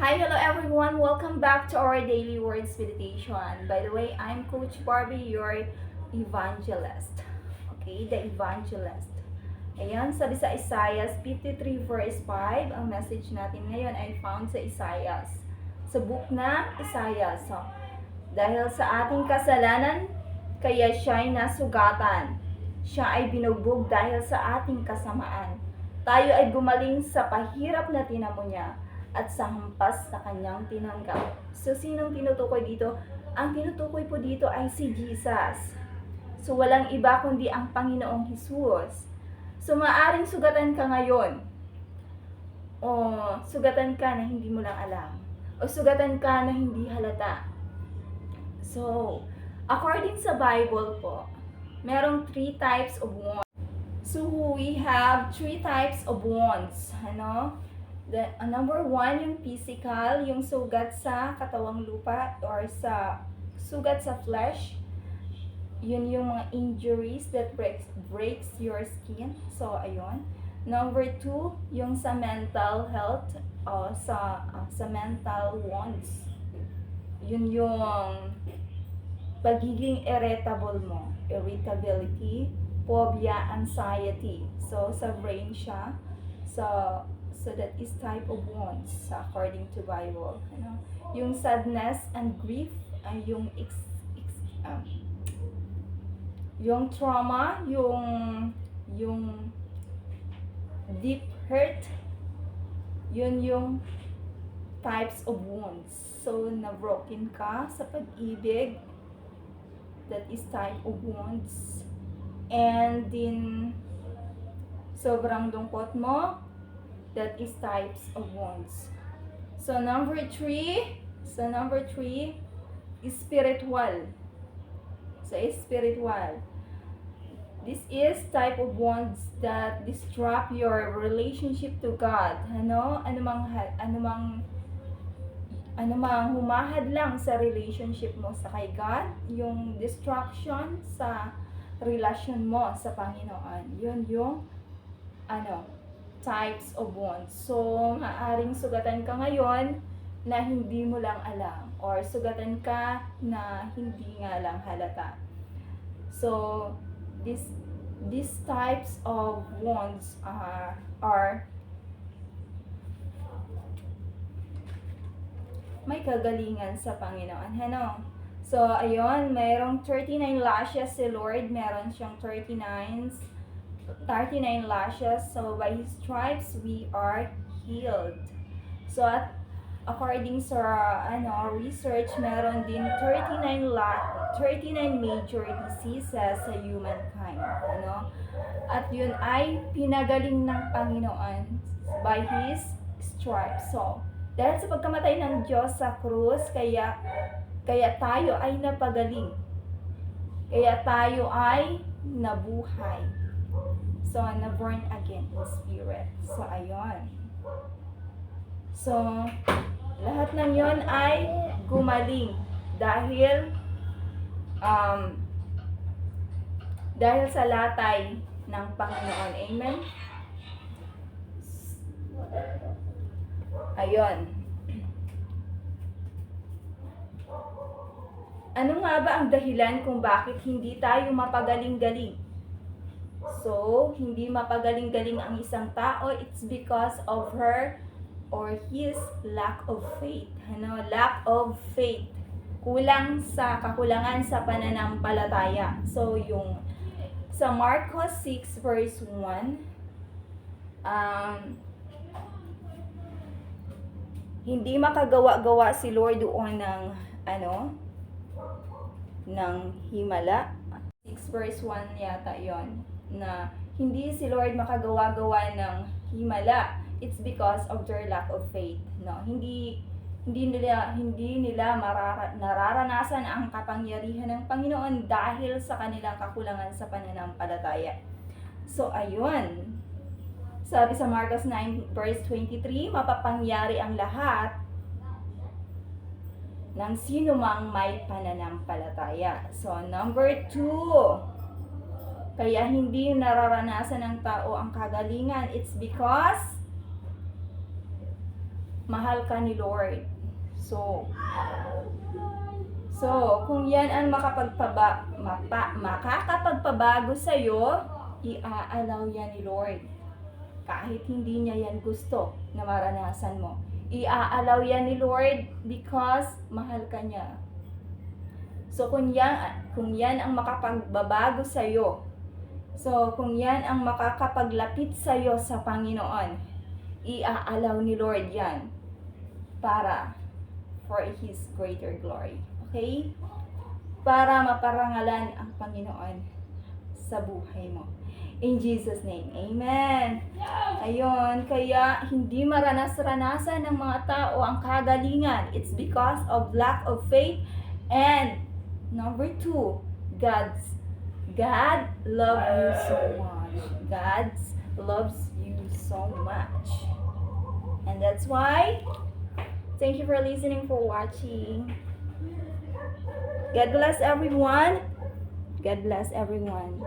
Hi, hello everyone. Welcome back to our daily words meditation. By the way, I'm Coach Barbie, your evangelist. Okay, the evangelist. Ayan, sabi sa Isaiah 53 verse 5, ang message natin ngayon ay found sa Isaiah. Sa book na Isaiah. So, dahil sa ating kasalanan, kaya siya'y nasugatan. Siya ay binugbog dahil sa ating kasamaan. Tayo ay gumaling sa pahirap na tinamo niya at sa hampas na kanyang tinanggap. So, sinong tinutukoy dito? Ang tinutukoy po dito ay si Jesus. So, walang iba kundi ang Panginoong Jesus. So, maaring sugatan ka ngayon. O sugatan ka na hindi mo lang alam. O sugatan ka na hindi halata. So, according sa Bible po, merong 3 types of wounds. So, we have 3 types of wounds. Number 1, yung physical, yung sugat sa katawang lupa or sa sugat sa flesh. Yun yung mga injuries that breaks your skin. So, ayun. Number 2, yung sa mental health, sa mental wounds. Yun yung pagiging irritable mo. Irritability, phobia, anxiety. So, sa brain siya. So that is type of wounds according to Bible. Yung sadness and grief, yung trauma, yung deep hurt, yun yung types of wounds. So, na-broken ka sa pag-ibig, that is type of wounds. And din, sobrang lungkot mo, that is types of wounds. So number 3 is spiritual. This is type of wounds that disrupt your relationship to God. Anumang humahad lang sa relationship mo sa kay God, yung destruction sa relasyon mo sa Panginoon. Yun yung types of wounds. So, maaaring sugatan ka ngayon na hindi mo lang alam or sugatan ka na hindi nga lang halata. So, these types of wounds are may kagalingan sa Panginoon. So, ayun, mayroong 39 lashes si Lord. Meron siyang 39 lashes. So, by His stripes, we are healed. So, according sa research, meron din 39 major diseases sa humankind. At yun ay pinagaling ng Panginoon by His stripes. So, dahil sa pagkamatay ng Diyos sa krus, kaya tayo ay napagaling. Kaya tayo ay nabuhay. So, na-born again in spirit. So, ayun. So, lahat ng yon ay gumaling dahil sa latay ng Panginoon. Amen? Ayun. Ano nga ba ang dahilan kung bakit hindi tayo mapagaling-galing? So, hindi mapagaling-galing ang isang tao, it's because of her or his lack of faith. Lack of faith. Kakulangan sa pananampalataya. So, yung sa Marcos 6 verse 1, hindi makagawa-gawa si Lord doon ng himala. 6 verse 1 yata yon, na hindi si Lord makagawa-gawa ng himala. It's because of their lack of faith. Hindi nila nararanasan ang kapangyarihan ng Panginoon dahil sa kanilang kakulangan sa pananampalataya. So, ayun. Sabi sa Marcos 9 verse 23, mapapangyari ang lahat ng sino mang may pananampalataya. So, number 2, kaya hindi nararanasan ng tao ang kagalingan. It's because mahal ka ni Lord. So, kung yan ang makakapagpabago sa'yo, i-allow yan ni Lord. Kahit hindi niya yan gusto na maranasan mo. I-allow yan ni Lord because mahal ka niya. So, kung yan ang makapagbabago sa'yo, kung yan ang makakapaglapit sa'yo sa Panginoon, i-allow ni Lord yan for His greater glory. Okay? Para maparangalan ang Panginoon sa buhay mo. In Jesus' name, amen. Ayun, kaya hindi maranas-ranasan ng mga tao ang kagalingan. It's because of lack of faith. And number 2, God loves you so much. God loves you so much. And that's why, thank you for listening, for watching. God bless everyone. God bless everyone.